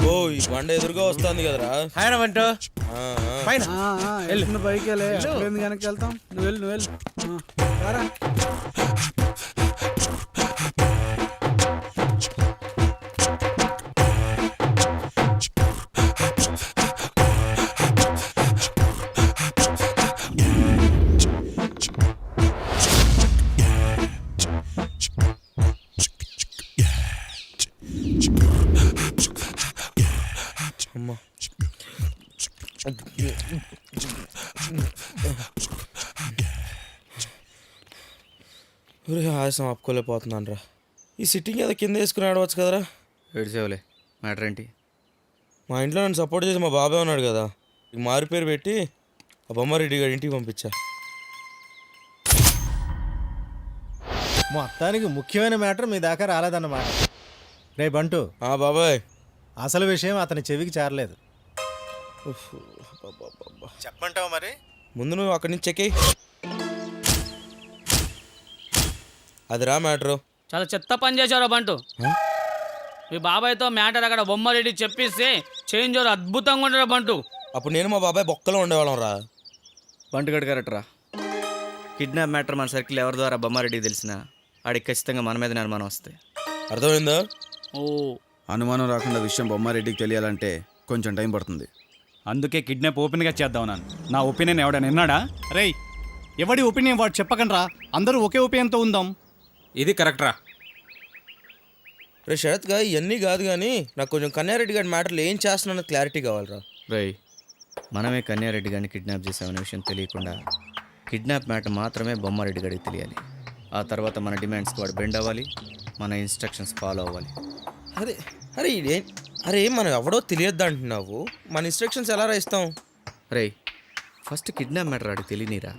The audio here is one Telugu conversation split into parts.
ఓ ఈ బండ ఎదురుగా వస్తుంది కదరా. హాయ్ బంటు. పైన వెళ్తున్న పైకి వెళ్ళి వెనక్కి వెళ్తాం. నువ్వు వెళ్ళు రారా. ఆయాసం ఆపుకోలేకపోతున్నాను రా. ఈ సిట్టింగ్ ఏదో కింద వేసుకుని ఆడవచ్చు కదరా. ఏడ్చేవలే, మ్యాటర్ ఏంటి? మా ఇంట్లో నన్ను సపోర్ట్ చేసి మా బాబాయ్ ఉన్నాడు కదా, ఇక మారి పేరు పెట్టి ఆ బొమ్మారెడ్డి గారి ఇంటికి పంపించా. మొత్తానికి ముఖ్యమైన మ్యాటర్ మీ దాకా రాలేదన్నమాట. రే బంటు, బాబాయ్ అసలు విషయం అతని చెవికి చేరలేదు. చెప్పంటావు మరి? ముందు నువ్వు అక్కడి నుంచి చెక్కి. అది రా మ్యాటరు. చాలా చెత్త పని చేశారు బంటు. మీ బాబాయ్తో మ్యాటర్ అక్కడ బొమ్మారెడ్డి చెప్పిస్తే చేంజ్ అద్భుతంగా ఉంటాడు బంటు. అప్పుడు నేను మా బాబాయ్ బొక్కలో ఉండేవాళ్ళం రా. బంటు గడు కరెక్ట్ రా. కిడ్నాప్ మ్యాటర్ మన సర్కిల్ ఎవరి ద్వారా బొమ్మారెడ్డికి తెలిసినా ఆడికి ఖచ్చితంగా మన మీదనే అనుమానం వస్తాయి. అర్థమైందా? ఓ అనుమానం రాకుండా విషయం బొమ్మారెడ్డికి తెలియాలంటే కొంచెం టైం పడుతుంది. అందుకే కిడ్నాప్ ఓపెన్గా చేద్దాం. నా ఒపీనియన్ ఎవడని విన్నాడా? రేయ్, ఎవడి ఒపీనియన్ వాడు చెప్పకండ్రా, అందరూ ఒకే ఒపీనియన్తో ఉందాం. ఇది కరెక్ట్ రా. రే శరత్గా ఇవన్నీ కాదు కానీ నాకు కొంచెం కన్యారెడ్డి గారి మ్యాటర్లో ఏం చేస్తున్నా క్లారిటీ కావాలరా. రేయ్, మనమే కన్యారెడ్డి గారిని కిడ్నాప్ చేసామనే విషయం తెలియకుండా కిడ్నాప్ మ్యాటర్ మాత్రమే బొమ్మారెడ్డి గారికి తెలియాలి. ఆ తర్వాత మన డిమాండ్స్కి వాడు బెండ్ అవ్వాలి, మన ఇన్స్ట్రక్షన్స్ ఫాలో అవ్వాలి. అరే అరే ఇదే అరే మనం ఎవడో తెలియద్దు అంటున్నావు, మన ఇన్స్ట్రక్షన్స్ ఎలా రాయిస్తాం? రేయ్, ఫస్ట్ కిడ్నాప్ మ్యాటర్ వాడికి తెలియనిరా,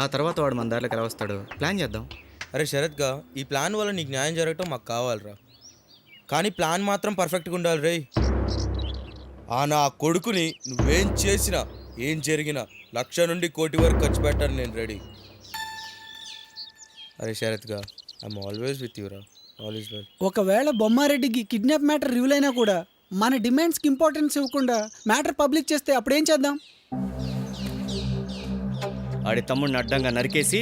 ఆ తర్వాత వాడు మన దారిలోకి ఎలా వస్తాడో ప్లాన్ చేద్దాం. అరే శరత్గా ఈ ప్లాన్ వల్ల నీకు న్యాయం జరగటం మాకు కావాలరా, కానీ ప్లాన్ మాత్రం పర్ఫెక్ట్గా ఉండాలి రే. నా కొడుకుని నువ్వేం చేసినా ఏం జరిగినా 1,00,000 నుండి 1,00,00,000 వరకు ఖర్చు పెట్టాను నేను, రెడీ. అరే శరత్గా ఐఎమ్ ఆల్వేస్ విత్ యూరా, ఆల్వేస్ వెల్. ఒకవేళ బొమ్మారెడ్డికి కిడ్నాప్ మ్యాటర్ రివీల్ అయినా కూడా మన డిమాండ్స్కి ఇంపార్టెన్స్ ఇవ్వకుండా మ్యాటర్ పబ్లిక్ చేస్తే అప్పుడేం చేద్దాం? ఆడి తమ్ముడిని అడ్డంగా నరికేసి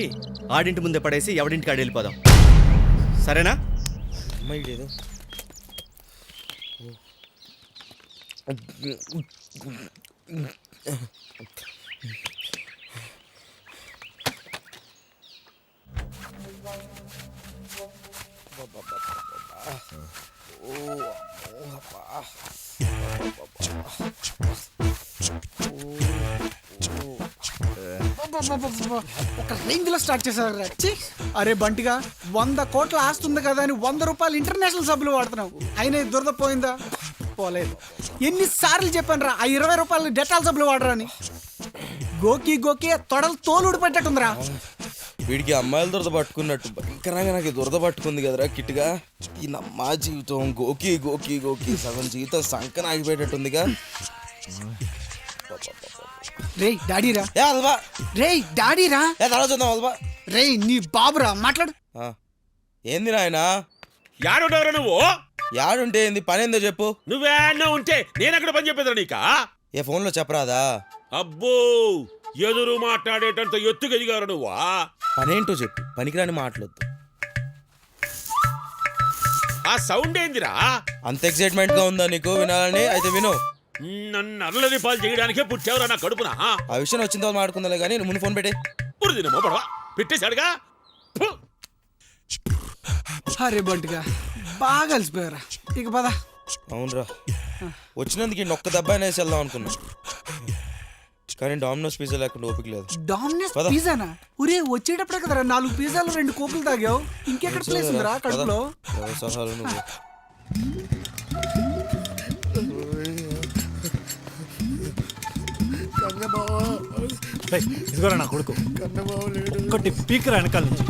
ఆడింటి ముందే పడేసి ఎవడింటికి ఆడి వెళ్ళిపోదాం, సరేనా? అమ్మాయి లేదు. ఒక రేంజ్ లో స్టార్ట్ చేశారు. అరే బంటిగా 100 కోట్ల ఆస్తుంది కదా అని 100 రూపాయలు ఇంటర్నేషనల్ సబ్బులు వాడుతున్నావు, అయినా దురద పోయిందా? పోలేదు. ఎన్నిసార్లు చెప్పాను రా ఆ 20 రూపాయలు డెటాల్ సబ్బులు వాడరా అని. గోకి గోకి తొడలు తోలుడు పెట్టట్టుందిరా. వీడికి అమ్మాయిల దురద పట్టుకున్నట్టు భయంకరంగా నాకు దురద పట్టుకుంది కదరా కిట్గా. ఈ నమ్మా జీవితం గోకి గోకి గోకి సగం జీవితం సంకన ఆగిపోయేటట్టుందిగా. రే డాడీరా, ఏ అల్వా రే డాడీరా, ఏ తర్వాత చూద్దాం అల్వా. రే నీ బాబురా, మాట్లాడు. ఏంది నాయనా? యాడుండవరా నువ్వు? యాడుంటే ఏంది, పని ఏందో చెప్పు. నువ్వేనా ఉంటే నేనెక్కడ పని చెప్పేదా నీకా? ఏ ఫోన్లో చెప్పరాదా? అబ్బో, ఎదురు మాట్లాడేటంత ఎత్తుగదిగారు నువ్వా? పనేంటో చెప్పు, పనికిరాని మాట్లాడొద్దు. ఆ సౌండ్ ఏందిరా? అంత ఎక్సైట్మెంట్ గా ఉందా నీకు వినాలని? అయితే విను. నన్ను అల్లరి పాలు చేయడానికే పుట్టావురా నా కడుపునా? ఆ విషయం వచ్చిన తర్వాత మాట్లాడుకుందా కానీ ముందు ఫోన్ పెట్టే. ఉరిదినమో పడవా పెట్టేశాడుగా. అరే బంటిగా బాగా కలిసిపోయారా, ఇక పద. అవునరా, వచ్చినందుకు నొక్క దెబ్బ వేసి వెళ్దాం అనుకున్నా, కానీ డామినోస్ పిజ్జా లేకుండా ఓపిక లేదు. డామినోస్ పిజ్జానా? ఒరే వచ్చేటప్పుడే కదరా 4 పిజ్జాలు 2 కోకులు తాగావు, ఇంకెక్కడ ప్లేస్ ఉందిరా కడుపులో? సహాలు నువ్వు. ఇదిగోరా నా కొడుకు, ఒక్కటి పీకరా వెనకాల నుంచి.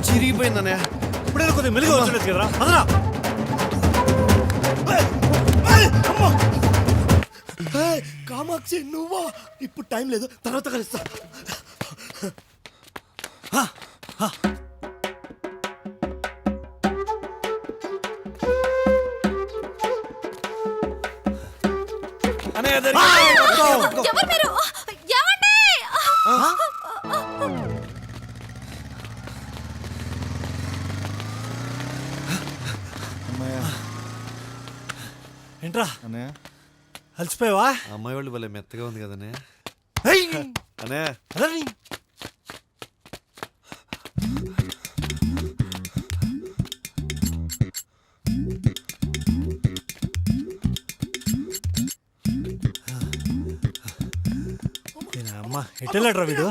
చిరిగిపోయిందన్నయ్య ఇప్పుడే కొద్దిగా మెలుగు వచ్చలేదు కదరా అదరా కామాక్షి నువ్వా ఇప్పుడు టైం లేదు తర్వాత కలుస్తా ఎవరు మీరు? ఏమండి? ఏంట్రా అన్నయ్య అలసిపోయావా అమ్మాయి వాళ్ళు భలే మెత్తగా ఉంది కదనే అనే అమ్మ ఎట్టెళ్ళాడ్రా వీడు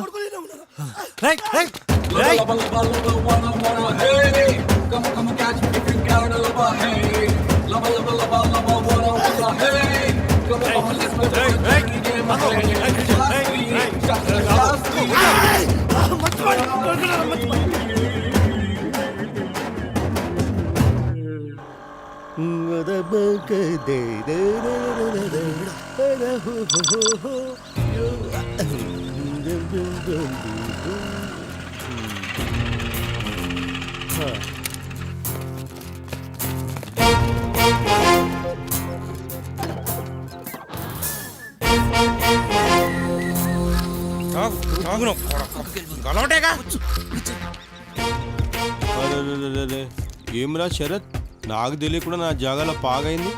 ఏమిరా శరత్, నాకు తెలియకుండా నా జాగాలో పాగైంది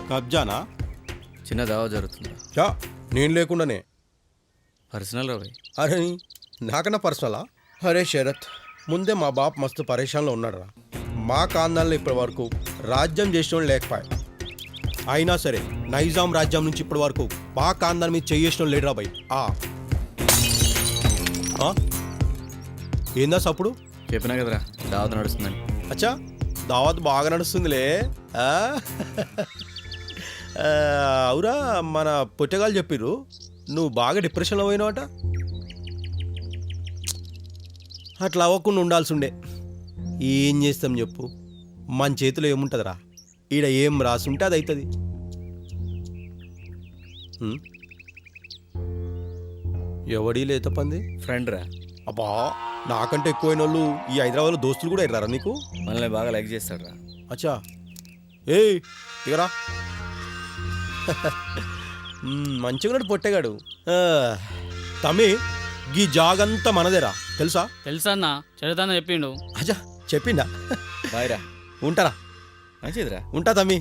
కబ్జానా? చిన్న దావా జరుగుతుంది. చా నేను లేకుండానే. పర్సనల్ రవి. అరే నాకన్నా పర్సనలా? అరే శరత్, ముందే మా బాప్ మస్తు పరేషాన్లో ఉన్నాడురా. మా కాందాల్లో ఇప్పటి వరకు రాజ్యం చేసిన లేకపోయా. అయినా సరే నైజాం రాజ్యం నుంచి ఇప్పటి వరకు మా కాందాల మీద చేసిన లేడురా బై. ఏందా సప్పుడు? చెప్పినా కదరా దావత్ నడుస్తుందని. అచ్చా దావత్ బాగా నడుస్తుందిలే. అవురా, మన పొట్టగాళ్ళు చెప్పిర్రు నువ్వు బాగా డిప్రెషన్లో పోయినావట. అట్లా అవ్వకుండా ఉండాల్సి ఉండే. ఏం చేస్తాం చెప్పు, మన చేతిలో ఏముంటుందిరా? ఈడ ఏం రాసుంటే అది అవుతుంది. ఎవడీ లేత పంది? ఫ్రెండ్ రా. అబ్బా, నాకంటే ఎక్కువైన వాళ్ళు ఈ హైదరాబాద్లో దోస్తులు కూడా ఎర్రారా నీకు? మనల్ని బాగా లైక్ చేస్తాడు రా. అచ్చా, ఏయ్ ఇగరా మంచిగా ఉన్నాడు పొట్టేగాడు. తమ్మి, గీ జాగంతా మనదేరా తెలుసా? తెలుసన్నా, చదువుతానా చెప్పిండు. అచ్చా చెప్పిండా? బాయ్ రా. ఉంటారా? మంచిదిరా. ఉంటా తమ్మి.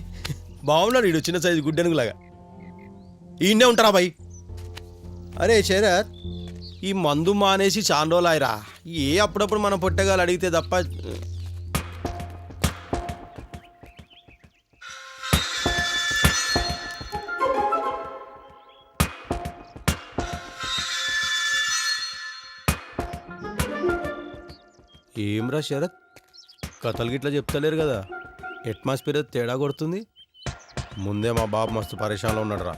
బాగున్నాడు వీడు, చిన్న సైజు గుడ్డెనుగులాగా. ఈయన్నే ఉంటారా బాయ్? అరే శరత్, ఈ మందు మానేసి చాలా రోజులు ఆయరా. అప్పుడప్పుడు మనం పొట్టగాలు అడిగితే తప్ప. ఏమ్రా శరత్, కథలు గిట్లా చెప్తలేరు కదా? అట్మాస్ఫియర్ తేడా కొడుతుంది. ముందే మా బాబు మస్తు పరేషాన్లో ఉన్నాడు రా.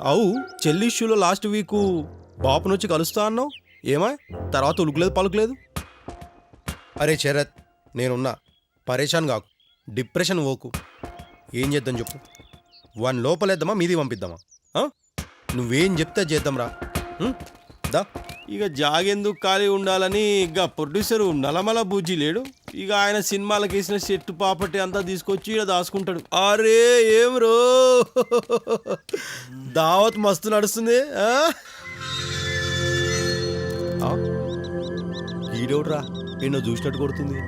అవు చెల్లి ఇష్యూలో లాస్ట్ వీకు బాపును వచ్చి కలుస్తా అన్నావు. ఏమా తర్వాత ఉలుకులేదు పలుకులేదు? అరే శరత్, నేనున్నా, పరేషాన్ కాకు, డిప్రెషన్ పోకు. ఏం చేద్దాం చెప్పు? వాని లోపలేద్దామా మీది పంపిద్దామా ఆ? నువ్వేం చెప్తే చేద్దాంరా దా. ఇక జాగెందుకు ఖాళీ ఉండాలని ఇక ప్రొడ్యూసరు నలమల బూజీ లేడు, ఇక ఆయన సినిమాలకు వేసిన సెట్టు పాపట్టి అంతా తీసుకొచ్చి ఇక్కడ దాచుకుంటాడు. అరే ఏం రో దావత్ మస్తు నడుస్తుంది. ఈడోడ్రా ఎన్నో చూసినట్టు కొడుతుంది.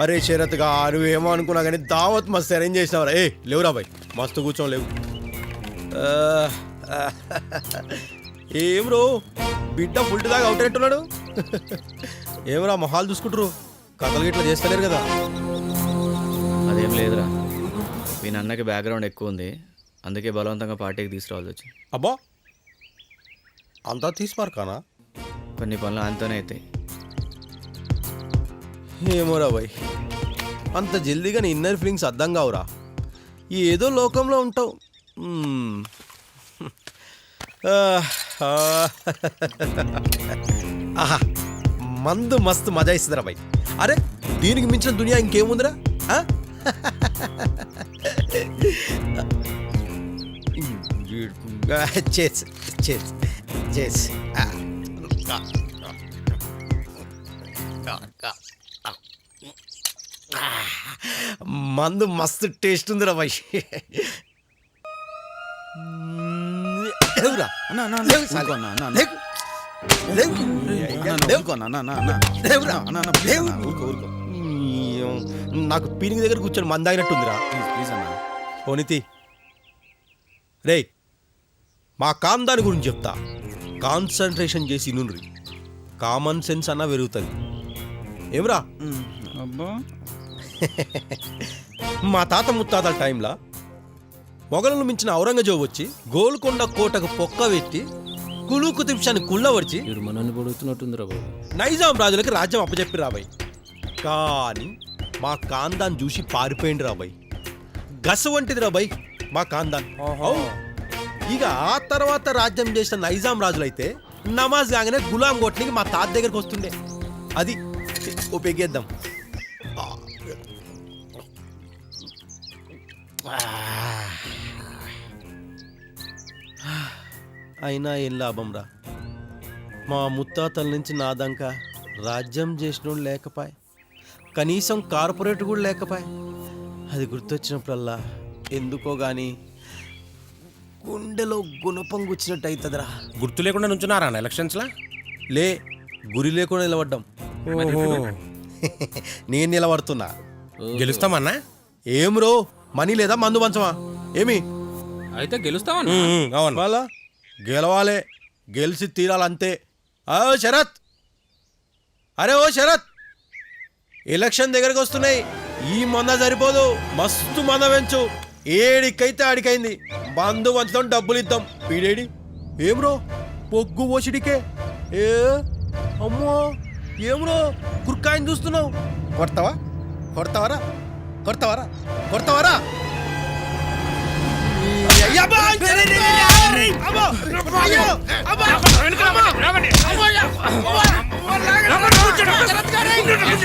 అరే శరత్గా నువ్వేమో అనుకున్నా కానీ దావత్ మస్తు అరేంజ్ చేసినావురా. లేవురా బాయ్, మస్తు కూర్చోలేవు. ఏం రో బిడ్డ ఫుల్ దాకా అవుట్ అయినట్టున్నాడు. ఏమరా మొహాలు చూసుకుంటారు, కథలు గిట్లా చేస్తలేరు కదా. అదేం లేదురా, మీ నాన్నకి బ్యాక్గ్రౌండ్ ఎక్కువ ఉంది, అందుకే బలవంతంగా పార్టీకి తీసుకురావాల్సి వచ్చింది. అబ్బా అంతా తీసిపారు కొన్ని పనులు ఆయనతోనే అవుతాయి. ఏమోరా బాయ్, అంత జల్దీగా నీ ఇన్నర్ ఫీలింగ్స్ అర్థం కావురా. ఈ ఏదో లోకంలో ఉంటావు. ఆహా మందు మస్తు మజా ఇస్తుందిరా బాయ్. అరే దీనికి మించిన దునియా ఇంకేముందిరా. చేస్ చేస్ చేస్ మందు మస్తు టేస్ట్ ఉందిరా బాయ్. లేవురా నాకు పీనింగ్ దగ్గర కూర్చొని మంద అయినట్టుందిరా. పోనీతి రే, మా కాందాని గురించి చెప్తా. కాన్సన్ట్రేషన్ చేసి నుండ్రి, కామన్ సెన్స్ అన్న పెరుగుతుంది. ఏమరా మా తాత ముత్తాతల టైంలో మొఘలను మించిన ఔరంగజేబు వచ్చి గోల్కొండ కోటకు పొక్క పెట్టి కులు కుతుబ్షాని కుళ్ళవరిచి నైజాం రాజులకి రాజ్యం అప్పచెప్పి రాబాయ్. కానీ మా కాందాన్ చూసి పారిపోయింది రాబాయ్. గస వంటిది రాబాయ్ మా కాందాన్. ఇక ఆ తర్వాత రాజ్యం చేసిన నైజాం రాజులైతే నమాజ్ కాగానే గులాం కొట్టనికి మా తాత దగ్గరికి వస్తుండే. అది ఉపయోగిద్దాం. అయినా ఏం లాభం రా, మా ముత్తాతల నుంచి నాదంకా రాజ్యం చేసిన లేకపాయ్, కనీసం కార్పొరేట్ కూడా లేకపాయ్. అది గుర్తొచ్చినప్పుడల్లా ఎందుకో గాని గుండెలో గుణపం గుచ్చినట్టు అవుతుందిరా. గుర్తు లేకుండా నుంచున్నారా ఎలక్షన్స్లా? లే, గురి లేకుండా నిలబడ్డాం. నేను నిలబడుతున్నా. గెలుస్తామన్నా? ఏం రో, మనీ లేదా మందు పంచమా ఏమి? అయితే గెలుస్తామన్నా. అవును వాళ్ళ గెలవాలే, గెలిచి తీరాలంతే. శరత్, అరే ఓ శరత్, ఎలక్షన్ దగ్గరకు వస్తున్నాయి. ఈ మంద సరిపోదు, మస్తు మంద పెంచు. ఏడికైతే ఆడికైంది. మందు పంచుతాం, డబ్బులు ఇద్దాం. పీడేడి ఏం రో, పొగ్గు పోసిడికే. ఏ అమ్మో ఏమ్రో కుర్కాయని చూస్తున్నావు? కొడతావా కొడతావారా కొడతావారా కొడతావారా? అయ్యా